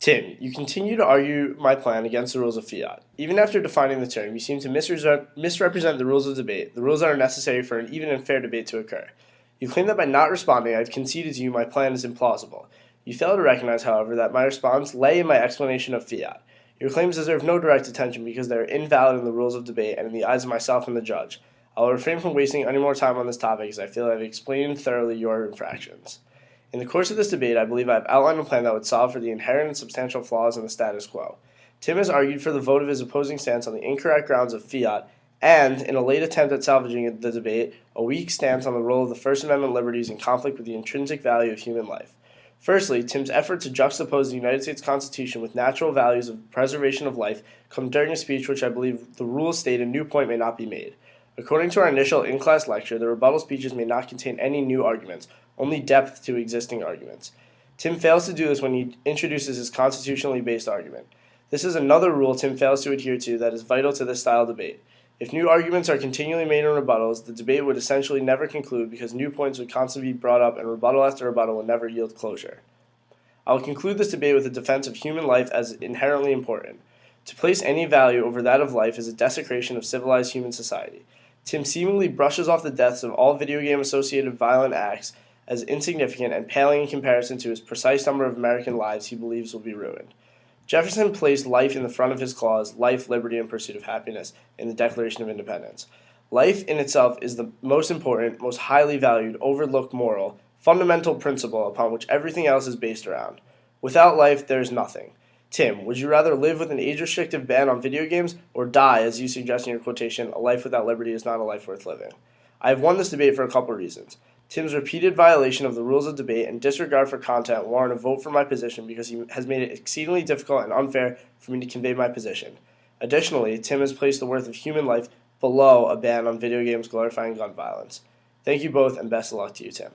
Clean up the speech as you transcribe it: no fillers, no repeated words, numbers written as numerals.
Tim, you continue to argue my plan against the rules of fiat. Even after defining the term, you seem to misrepresent the rules of debate, the rules that are necessary for an even and fair debate to occur. You claim that by not responding, I've conceded to you my plan is implausible. You fail to recognize, however, that my response lay in my explanation of fiat. Your claims deserve no direct attention because they are invalid in the rules of debate and in the eyes of myself and the judge. I will refrain from wasting any more time on this topic as I feel I have explained thoroughly your infractions. In the course of this debate, I believe I have outlined a plan that would solve for the inherent and substantial flaws in the status quo. Tim has argued for the vote of his opposing stance on the incorrect grounds of fiat, and, in a late attempt at salvaging the debate, a weak stance on the role of the First Amendment liberties in conflict with the intrinsic value of human life. Firstly, Tim's effort to juxtapose the United States Constitution with natural values of preservation of life come during a speech which I believe the rules state a new point may not be made. According to our initial in-class lecture, the rebuttal speeches may not contain any new arguments, only depth to existing arguments. Tim fails to do this when he introduces his constitutionally based argument. This is another rule Tim fails to adhere to that is vital to this style of debate. If new arguments are continually made in rebuttals, the debate would essentially never conclude because new points would constantly be brought up and rebuttal after rebuttal would never yield closure. I will conclude this debate with a defense of human life as inherently important. To place any value over that of life is a desecration of civilized human society. Tim seemingly brushes off the deaths of all video game associated violent acts as insignificant and paling in comparison to his precise number of American lives he believes will be ruined. Jefferson placed life in the front of his clause, life, liberty, and pursuit of happiness, in the Declaration of Independence. Life in itself is the most important, most highly valued, overlooked moral, fundamental principle upon which everything else is based around. Without life, there is nothing. Tim, would you rather live with an age-restrictive ban on video games or die, as you suggest in your quotation, a life without liberty is not a life worth living? I have won this debate for a couple reasons. Tim's repeated violation of the rules of debate and disregard for content warrant a vote for my position because he has made it exceedingly difficult and unfair for me to convey my position. Additionally, Tim has placed the worth of human life below a ban on video games glorifying gun violence. Thank you both, and best of luck to you, Tim.